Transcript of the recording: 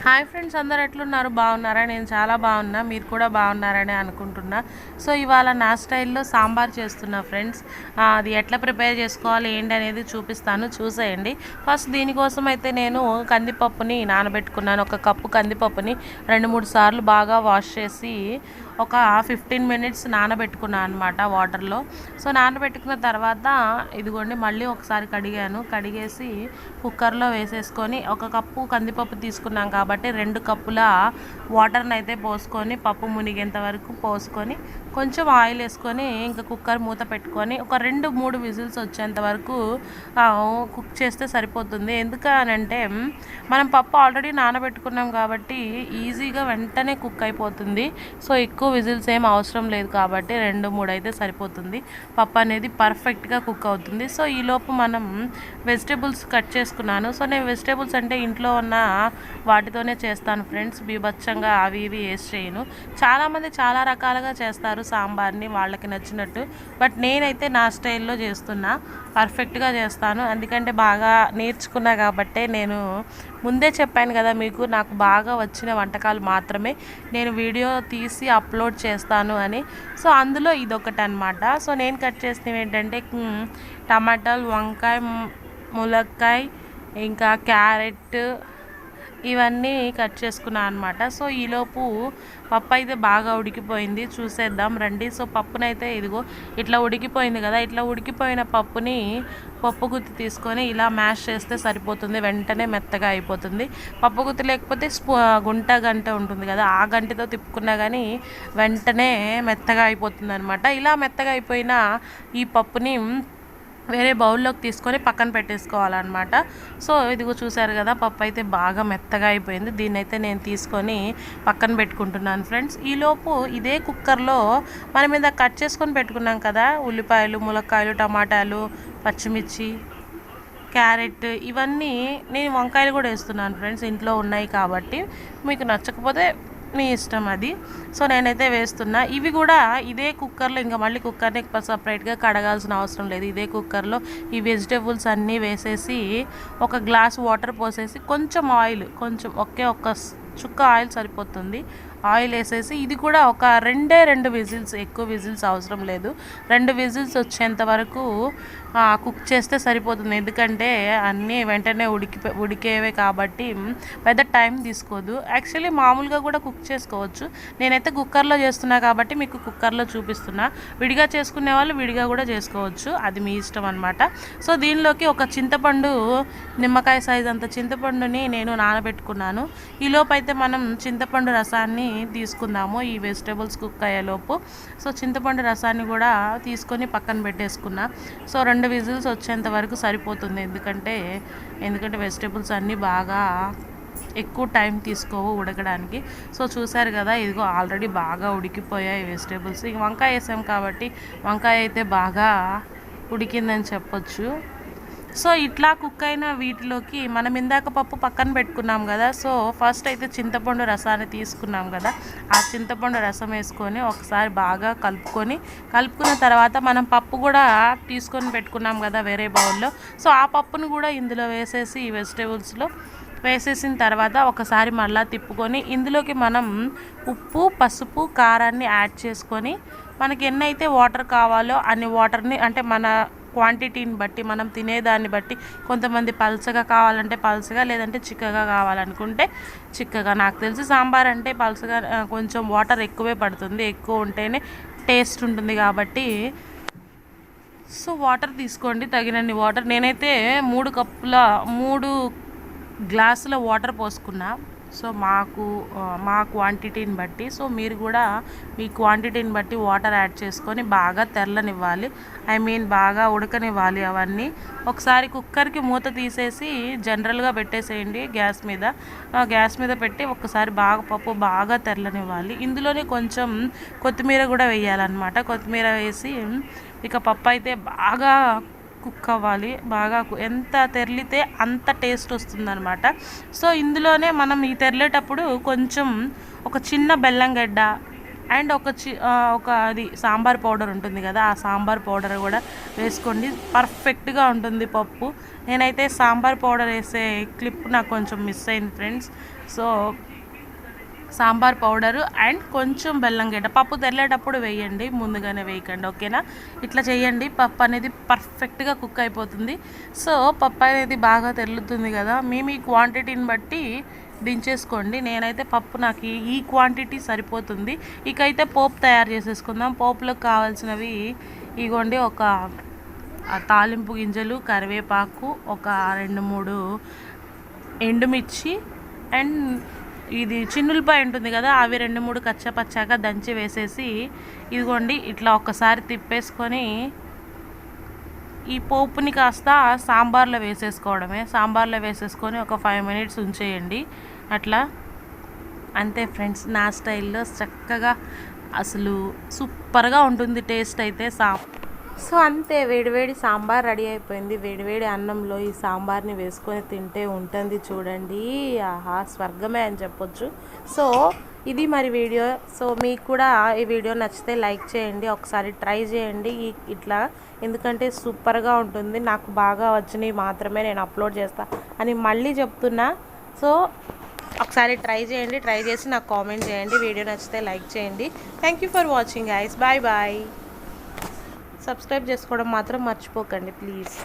Hi friends, అందరు ఎట్లున్నారు? బాగున్నారా? నేను చాలా బాగున్నా, మీరు కూడా బాగున్నారని అనుకుంటున్నా. సో ఇవాళ నా స్టైల్లో సాంబార్ చేస్తున్నా ఫ్రెండ్స్. అది ఎట్లా ప్రిపేర్ చేసుకోవాలి ఏంటి అనేది చూపిస్తాను, చూసేయండి. ఫస్ట్ దీనికోసం అయితే నేను కందిపప్పుని నానబెట్టుకున్నాను. ఒక కప్పు కందిపప్పుని 2-3 సార్లు బాగా వాష్ చేసి ఒక 15 మినిట్స్ నానబెట్టుకున్నాను అనమాట వాటర్లో. సో నానబెట్టుకున్న తర్వాత ఇదిగోండి మళ్ళీ ఒకసారి కడిగేసి కుక్కర్లో వేసేసుకొని, ఒక కప్పు కందిపప్పు తీసుకున్నాం కాబట్టి 2 కప్పుల వాటర్ని అయితే పోసుకొని, పప్పు మునిగేంత వరకు పోసుకొని, కొంచెం ఆయిల్ వేసుకొని ఇంకా కుక్కర్ మూత పెట్టుకొని ఒక 2-3 విజిల్స్ వచ్చేంత వరకు కుక్ చేస్తే సరిపోతుంది. ఎందుకనంటే మనం పప్పు ఆల్రెడీ నానబెట్టుకున్నాం కాబట్టి ఈజీగా వెంటనే కుక్ అయిపోతుంది. సో ఎక్కువ విజిల్స్ ఏం అవసరం లేదు కాబట్టి 2-3 అయితే సరిపోతుంది. పప్పు అనేది పర్ఫెక్ట్గా కుక్ అవుతుంది. సో ఈలోపు మనం వెజిటేబుల్స్ కట్ చేసుకున్నాను. సో నేను వెజిటేబుల్స్ అంటే ఇంట్లో ఉన్న వాటితోనే చేస్తాను ఫ్రెండ్స్. బీభత్సంగా అవి ఇవి వేస్ట్ చేయను. చాలామంది చాలా రకాలుగా చేస్తారు సాంబార్ని వాళ్ళకి నచ్చినట్టు, బట్ నేనైతే నా స్టైల్లో చేస్తున్నా, పర్ఫెక్ట్గా చేస్తాను. ఎందుకంటే బాగా నేర్చుకున్నా కాబట్టే నేను ముందే చెప్పాను కదా మీకు, నాకు బాగా వచ్చిన వంటకాలు మాత్రమే నేను వీడియో తీసి అప్లోడ్ చేస్తాను అని. సో అందులో ఇదొకటి అనమాట. సో నేను కట్ చేసినవి ఏంటంటే టమాటాలు, వంకాయ, ములక్కాయ, ఇంకా క్యారెట్, ఇవన్నీ కట్ చేసుకున్నాను అనమాట. సో ఈలోపు పప్పు అయితే బాగా ఉడికిపోయింది, చూసేద్దాం రండి. సో పప్పునైతే ఇదిగో ఇట్లా ఉడికిపోయింది కదా, ఇట్లా ఉడికిపోయిన పప్పుని పప్పు గుత్తి తీసుకొని ఇలా మ్యాష్ చేస్తే సరిపోతుంది, వెంటనే మెత్తగా అయిపోతుంది. పప్పు గుత్తి లేకపోతే గంట ఉంటుంది కదా, ఆ గంటతో తిప్పుకున్నా కానీ వెంటనే మెత్తగా అయిపోతుంది అనమాట. ఇలా మెత్తగా అయిపోయిన ఈ పప్పుని వేరే బౌల్లోకి తీసుకొని పక్కన పెట్టేసుకోవాలన్నమాట. సో ఇదిగో చూసారు కదా, పప్పు అయితే బాగా మెత్తగా అయిపోయింది. దీన్ని అయితే నేను తీసుకొని పక్కన పెట్టుకుంటున్నాను ఫ్రెండ్స్. ఈలోపు ఇదే కుక్కర్లో మనం మీద కట్ చేసుకొని పెట్టుకున్నాం కదా, ఉల్లిపాయలు, ములక్కాయలు, టమాటాలు, పచ్చిమిర్చి, క్యారెట్, ఇవన్నీ నేను వంకాయలు కూడా వేస్తున్నాను ఫ్రెండ్స్, ఇంట్లో ఉన్నాయి కాబట్టి. మీకు నచ్చకపోతే మీ ఇష్టం అది. సో నేనైతే వేస్తున్నా. ఇవి కూడా ఇదే కుక్కర్లో, ఇంకా మళ్ళీ కుక్కర్ని సపరేట్గా కడగాల్సిన అవసరం లేదు. ఇదే కుక్కర్లో ఈ వెజిటేబుల్స్ అన్నీ వేసేసి ఒక గ్లాస్ వాటర్ పోసేసి కొంచెం ఆయిల్, కొంచెం ఒక్క చుక్క ఆయిల్ సరిపోతుంది. ఆయిల్ వేసేసి ఇది కూడా ఒక 2 విజిల్స్, ఎక్కువ విజిల్స్ అవసరం లేదు, 2 విజిల్స్ వచ్చేంత వరకు కుక్ చేస్తే సరిపోతుంది. ఎందుకంటే అన్నీ వెంటనే ఉడికేవే కాబట్టి పెద్ద టైం తీసుకోదు. యాక్చువల్లీ మామూలుగా కూడా కుక్ చేసుకోవచ్చు, నేనైతే కుక్కర్లో చేస్తున్నా కాబట్టి మీకు కుక్కర్లో చూపిస్తున్నా. విడిగా చేసుకునే వాళ్ళు విడిగా కూడా చేసుకోవచ్చు, అది మీ ఇష్టం అనమాట. సో దీనిలోకి ఒక చింతపండు, నిమ్మకాయ సైజ్ అంత చింతపండుని నేను నానబెట్టుకున్నాను. ఈలోపు అయితే మనం చింతపండు రసాన్ని తీసుకుందాము ఈ వెజిటేబుల్స్ కుక్ అయ్యేలోపు. సో చింతపండు రసాన్ని కూడా తీసుకొని పక్కన పెట్టేసుకున్నా. సో 2 విజిల్స్ వచ్చేంత వరకు సరిపోతుంది, ఎందుకంటే వెజిటేబుల్స్ అన్నీ బాగా ఎక్కువ టైం తీసుకోవు ఉడకడానికి. సో చూసారు కదా, ఇదిగో ఆల్రెడీ బాగా ఉడికిపోయాయి వెజిటేబుల్స్. ఇంక వంకాయ వేసాం కాబట్టి వంకాయ అయితే బాగా ఉడికిందని చెప్పొచ్చు. సో ఇట్లా కుక్ అయిన వీటిలోకి మనం ఇందాక పప్పు పక్కన పెట్టుకున్నాం కదా, సో ఫస్ట్ అయితే చింతపండు రసాన్ని తీసుకున్నాం కదా, ఆ చింతపండు రసం వేసుకొని ఒకసారి బాగా కలుపుకున్న తర్వాత మనం పప్పు కూడా తీసుకొని పెట్టుకున్నాం కదా వేరే బౌల్లో, సో ఆ పప్పును కూడా ఇందులో వేసేసి ఈ వెజిటేబుల్స్లో వేసేసిన తర్వాత ఒకసారి మళ్ళీ తిప్పుకొని ఇందులోకి మనం ఉప్పు, పసుపు, కారాన్ని యాడ్ చేసుకొని మనకి ఎన్నైతే వాటర్ కావాలో అన్ని వాటర్ని, అంటే మన క్వాంటిటీని బట్టి, మనం తినేదాన్ని బట్టి, కొంతమంది పల్చగా కావాలంటే పల్చగా, లేదంటే చిక్కగా కావాలనుకుంటే చిక్కగా. నాకు తెలిసి సాంబార్ అంటే పల్చగా కొంచెం వాటర్ ఎక్కువే పడుతుంది, ఎక్కువ ఉంటేనే టేస్ట్ ఉంటుంది కాబట్టి. సో వాటర్ తీసుకోండి, తగినన్ని వాటర్. నేనైతే 3 గ్లాసుల వాటర్ పోసుకున్నా. సో మా క్వాంటిటీని బట్టి, సో మీరు కూడా మీ క్వాంటిటీని బట్టి వాటర్ యాడ్ చేసుకొని బాగా తెరలనివ్వాలి, బాగా ఉడకనివ్వాలి అవన్నీ. ఒకసారి కుక్కర్కి మూత తీసేసి జనరల్గా పెట్టేసేయండి గ్యాస్ మీద పెట్టి ఒకసారి పప్పు బాగా తెరలనివ్వాలి. ఇందులోనే కొంచెం కొత్తిమీర కూడా వేయాలన్నమాట. కొత్తిమీర వేసి ఇక పప్పు అయితే బాగా కుక్ అవ్వాలి, బాగా ఎంత తెరిలితే అంత టేస్ట్ వస్తుందన్నమాట. సో ఇందులోనే మనం ఈ తెరలేటప్పుడు కొంచెం ఒక చిన్న బెల్లం గడ్డ, అండ్ ఒక అది సాంబార్ పౌడర్ ఉంటుంది కదా, ఆ సాంబార్ పౌడర్ కూడా వేసుకోండి. పర్ఫెక్ట్గా ఉంటుంది పప్పు. నేనైతే సాంబార్ పౌడర్ వేసే క్లిప్ నాకు కొంచెం మిస్ అయింది friends. So sambar powder and కొంచెం బెల్లం గడ్డ. పప్పు తెల్లేటప్పుడు వేయండి, ముందుగానే వేయకండి, ఓకేనా? ఇట్లా చేయండి, పప్పు అనేది పర్ఫెక్ట్గా కుక్ అయిపోతుంది. సో పప్పు అనేది బాగా తెల్లుతుంది కదా, మీ క్వాంటిటీని బట్టి దించేసుకోండి. నేనైతే పప్పు నాకు ఈ క్వాంటిటీ సరిపోతుంది. ఇకైతే పోపు తయారు చేసేసుకుందాం. పోపులోకి కావాల్సినవి ఇగోండి, ఒక తాలింపు గింజలు, కరివేపాకు, ఒక 2-3 ఎండుమిర్చి అండ్ ఇది చిన్నులపాయ ఉంటుంది కదా, అవి 2-3 కచ్చపచ్చాగా దంచి వేసేసి ఇదిగోండి ఇట్లా ఒక్కసారి తిప్పేసుకొని ఈ పోపుని కాస్త సాంబార్లో వేసేసుకోవడమే. సాంబార్లో వేసేసుకొని ఒక 5 మినిట్స్ ఉంచేయండి. అట్లా అంతే ఫ్రెండ్స్, నా స్టైల్లో చక్కగా అసలు సూపర్గా ఉంటుంది టేస్ట్ అయితే. సో అంతే, వేడివేడి సాంబార్ రెడీ అయిపోయింది. వేడివేడి అన్నంలో ఈ సాంబార్ని వేసుకొని తింటే ఉంటుంది చూడండి, ఆహా స్వర్గమే అని చెప్పొచ్చు. సో ఇది మరి వీడియో. సో మీకు కూడా ఈ వీడియో నచ్చితే లైక్ చేయండి, ఒకసారి ట్రై చేయండి ఇట్లా, ఎందుకంటే సూపర్గా ఉంటుంది. నాకు బాగా వచ్చినవి మాత్రమే నేను అప్లోడ్ చేస్తా అని మళ్ళీ చెప్తున్నా. సో ఒకసారి ట్రై చేయండి, ట్రై చేసి నాకు కామెంట్ చేయండి. వీడియో నచ్చితే లైక్ చేయండి. Thank you for watching guys, bye bye. Subscribe చేసుకోవడం మాత్రం మర్చిపోకండి ప్లీజ్.